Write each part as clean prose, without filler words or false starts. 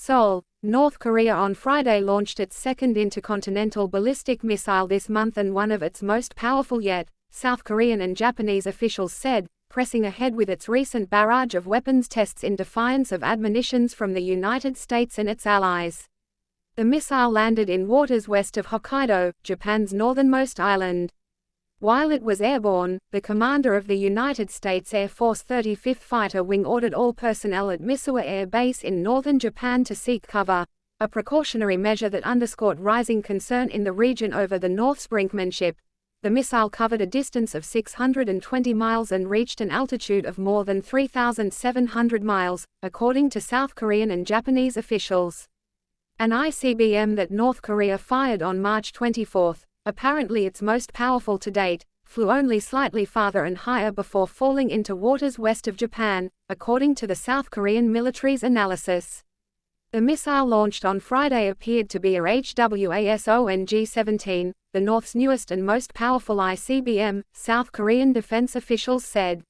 Seoul, North Korea on Friday launched its second intercontinental ballistic missile this month and one of its most powerful yet, South Korean and Japanese officials said, pressing ahead with its recent barrage of weapons tests in defiance of admonitions from the United States and its allies. The missile landed in waters west of Hokkaido, Japan's northernmost island. While it was airborne, the commander of the United States Air Force 35th Fighter Wing ordered all personnel at Misawa Air Base in northern Japan to seek cover, a precautionary measure that underscored rising concern in the region over the North's brinkmanship. The missile covered a distance of 620 miles and reached an altitude of more than 3,700 miles, according to South Korean and Japanese officials. An ICBM that North Korea fired on March 24, apparently its most powerful to date, flew only slightly farther and higher before falling into waters west of Japan, according to the South Korean military's analysis. The missile launched on Friday appeared to be a HWASONG-17, the North's newest and most powerful ICBM, South Korean defense officials said.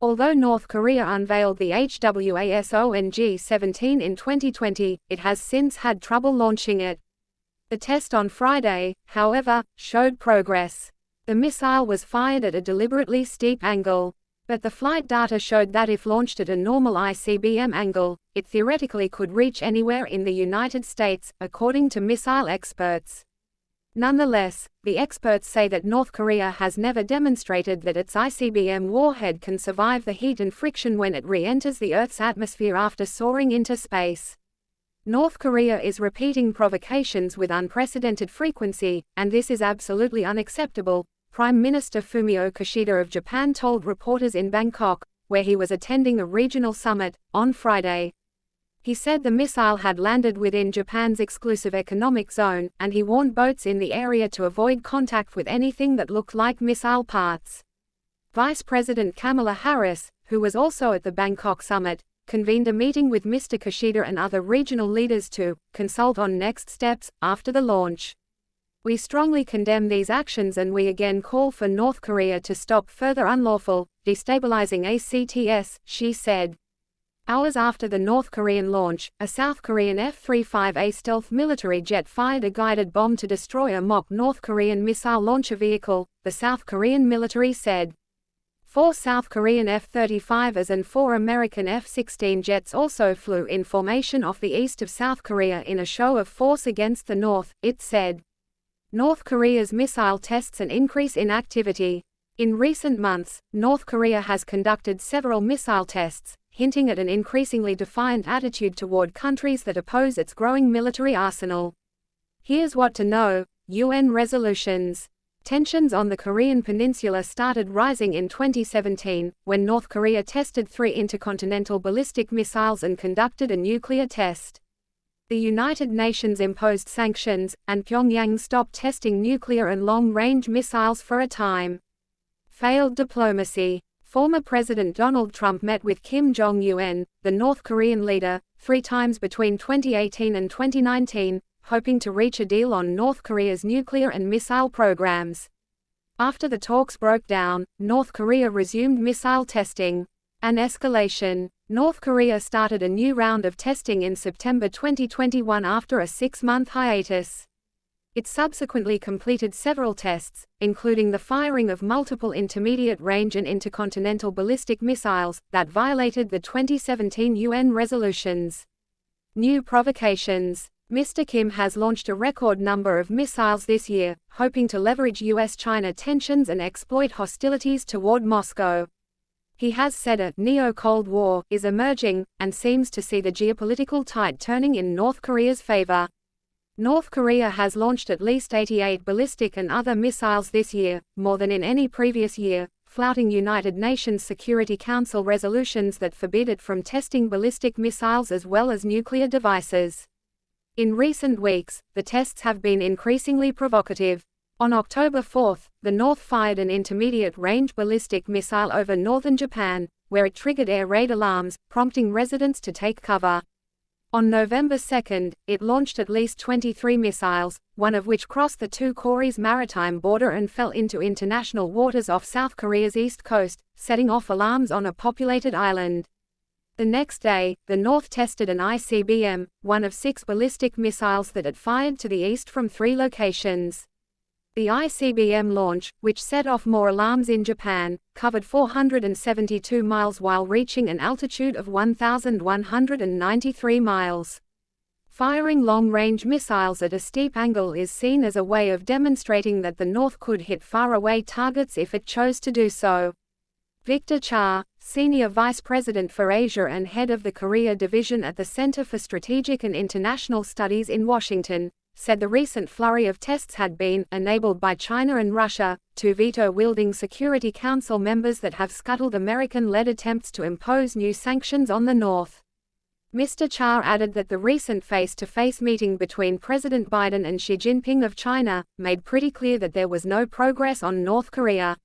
Although North Korea unveiled the HWASONG-17 in 2020, it has since had trouble launching it. The test on Friday, however, showed progress. The missile was fired at a deliberately steep angle. But the flight data showed that if launched at a normal ICBM angle, it theoretically could reach anywhere in the United States, according to missile experts. Nonetheless, the experts say that North Korea has never demonstrated that its ICBM warhead can survive the heat and friction when it re-enters the Earth's atmosphere after soaring into space. North Korea is repeating provocations with unprecedented frequency, and this is absolutely unacceptable, Prime Minister Fumio Kishida of Japan told reporters in Bangkok, where he was attending a regional summit, on Friday. He said the missile had landed within Japan's exclusive economic zone, and he warned boats in the area to avoid contact with anything that looked like missile parts. Vice President Kamala Harris, who was also at the Bangkok summit, convened a meeting with Mr. Kishida and other regional leaders to consult on next steps after the launch. We strongly condemn these actions and we again call for North Korea to stop further unlawful, destabilizing acts, she said. Hours after the North Korean launch, a South Korean F-35A stealth military jet fired a guided bomb to destroy a mock North Korean missile launcher vehicle, the South Korean military said. 4 South Korean F-35s and 4 American F-16 jets also flew in formation off the east of South Korea in a show of force against the North, it said. North Korea's missile tests an increase in activity. In recent months, North Korea has conducted several missile tests, hinting at an increasingly defiant attitude toward countries that oppose its growing military arsenal. Here's what to know: UN resolutions. Tensions on the Korean peninsula started rising in 2017, when North Korea tested 3 intercontinental ballistic missiles and conducted a nuclear test. The United Nations imposed sanctions, and Pyongyang stopped testing nuclear and long-range missiles for a time. Failed diplomacy. Former President Donald Trump met with Kim Jong-un, the North Korean leader, 3 times between 2018 and 2019, hoping to reach a deal on North Korea's nuclear and missile programs. After the talks broke down, North Korea resumed missile testing. An escalation. North Korea started a new round of testing in September 2021 after a 6-month hiatus. It subsequently completed several tests, including the firing of multiple intermediate-range and intercontinental ballistic missiles that violated the 2017 UN resolutions. New provocations. Mr. Kim has launched a record number of missiles this year, hoping to leverage US-China tensions and exploit hostilities toward Moscow. He has said a neo-Cold War is emerging, and seems to see the geopolitical tide turning in North Korea's favor. North Korea has launched at least 88 ballistic and other missiles this year, more than in any previous year, flouting United Nations Security Council resolutions that forbid it from testing ballistic missiles as well as nuclear devices. In recent weeks, the tests have been increasingly provocative. On October 4, the North fired an intermediate-range ballistic missile over northern Japan, where it triggered air raid alarms, prompting residents to take cover. On November 2, it launched at least 23 missiles, one of which crossed the 2 Korea's maritime border and fell into international waters off South Korea's east coast, setting off alarms on a populated island. The next day, the North tested an ICBM, one of 6 ballistic missiles that it fired to the east from 3 locations. The ICBM launch, which set off more alarms in Japan, covered 472 miles while reaching an altitude of 1,193 miles. Firing long-range missiles at a steep angle is seen as a way of demonstrating that the North could hit far-away targets if it chose to do so. Victor Cha, Senior Vice President for Asia and head of the Korea Division at the Center for Strategic and International Studies in Washington, said the recent flurry of tests had been enabled by China and Russia, 2 veto-wielding Security Council members that have scuttled American-led attempts to impose new sanctions on the North. Mr. Cha added that the recent face-to-face meeting between President Biden and Xi Jinping of China made pretty clear that there was no progress on North Korea.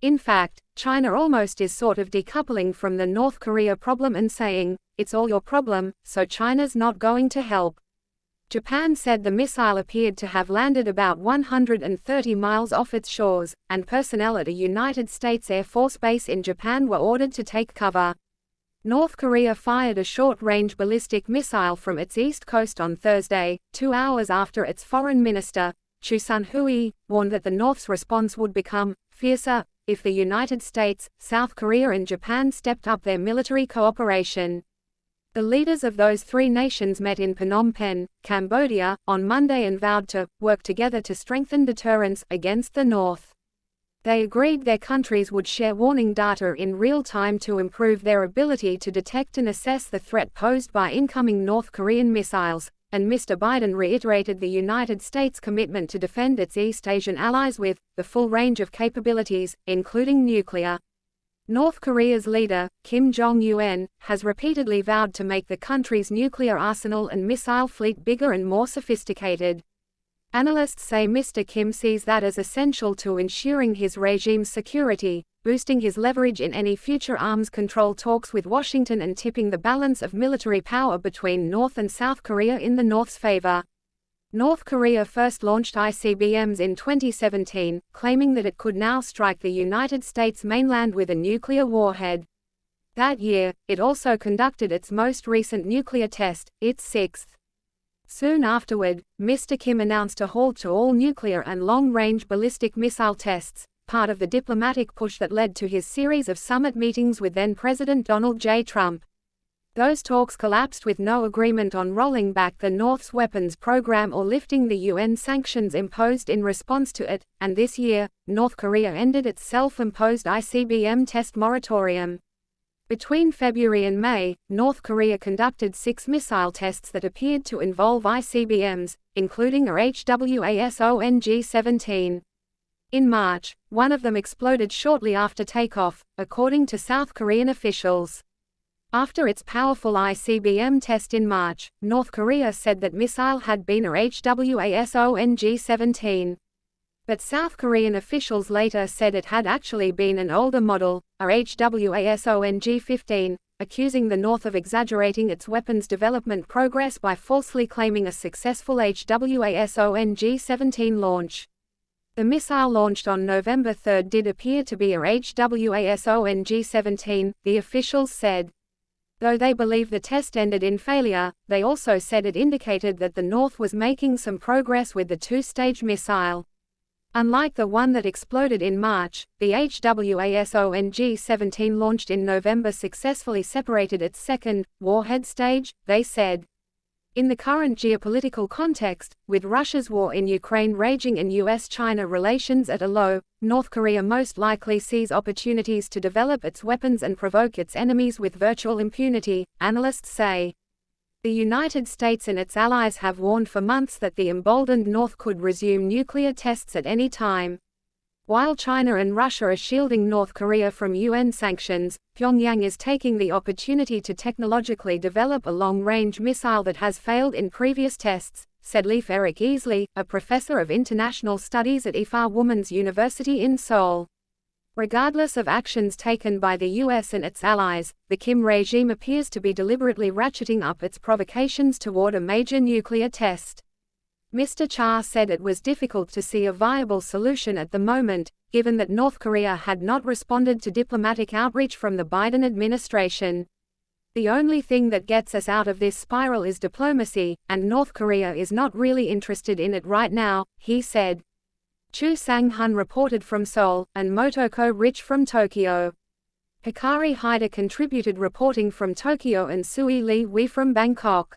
In fact, China almost is sort of decoupling from the North Korea problem and saying, "It's all your problem, so China's not going to help." Japan said the missile appeared to have landed about 130 miles off its shores, and personnel at a United States Air Force base in Japan were ordered to take cover. North Korea fired a short-range ballistic missile from its east coast on Thursday, 2 hours after its foreign minister, Chu Sun-hui, warned that the North's response would become fiercer if the United States, South Korea and Japan stepped up their military cooperation. The leaders of those 3 nations met in Phnom Penh, Cambodia, on Monday and vowed to work together to strengthen deterrence against the North. They agreed their countries would share warning data in real time to improve their ability to detect and assess the threat posed by incoming North Korean missiles, and Mr. Biden reiterated the United States' commitment to defend its East Asian allies with the full range of capabilities, including nuclear. North Korea's leader, Kim Jong-un, has repeatedly vowed to make the country's nuclear arsenal and missile fleet bigger and more sophisticated. Analysts say Mr. Kim sees that as essential to ensuring his regime's security, boosting his leverage in any future arms control talks with Washington and tipping the balance of military power between North and South Korea in the North's favor. North Korea first launched ICBMs in 2017, claiming that it could now strike the United States mainland with a nuclear warhead. That year, it also conducted its most recent nuclear test, its 6th. Soon afterward, Mr. Kim announced a halt to all nuclear and long-range ballistic missile tests, part of the diplomatic push that led to his series of summit meetings with then-President Donald J. Trump. Those talks collapsed with no agreement on rolling back the North's weapons program or lifting the UN sanctions imposed in response to it, and this year, North Korea ended its self-imposed ICBM test moratorium. Between February and May, North Korea conducted 6 missile tests that appeared to involve ICBMs, including a HWASONG-17. In March, one of them exploded shortly after takeoff, according to South Korean officials. After its powerful ICBM test in March, North Korea said that missile had been a HWASONG-17. But South Korean officials later said it had actually been an older model, a HWASONG-15, accusing the North of exaggerating its weapons development progress by falsely claiming a successful HWASONG-17 launch. The missile launched on November 3 did appear to be a HWASONG-17, the officials said. Though they believe the test ended in failure, they also said it indicated that the North was making some progress with the 2-stage missile. Unlike the one that exploded in March, the HWASONG-17 launched in November successfully separated its second, warhead stage, they said. In the current geopolitical context, with Russia's war in Ukraine raging and US-China relations at a low, North Korea most likely sees opportunities to develop its weapons and provoke its enemies with virtual impunity, analysts say. The United States and its allies have warned for months that the emboldened North could resume nuclear tests at any time. While China and Russia are shielding North Korea from UN sanctions, Pyongyang is taking the opportunity to technologically develop a long-range missile that has failed in previous tests, said Leif Erik Easley, a professor of international studies at Ifa Women's University in Seoul. Regardless of actions taken by the US and its allies, the Kim regime appears to be deliberately ratcheting up its provocations toward a major nuclear test. Mr. Cha said it was difficult to see a viable solution at the moment, given that North Korea had not responded to diplomatic outreach from the Biden administration. The only thing that gets us out of this spiral is diplomacy, and North Korea is not really interested in it right now, he said. Chu Sang-hun reported from Seoul, and Motoko Rich from Tokyo. Hikari Haida contributed reporting from Tokyo and Sui Lee Wee from Bangkok.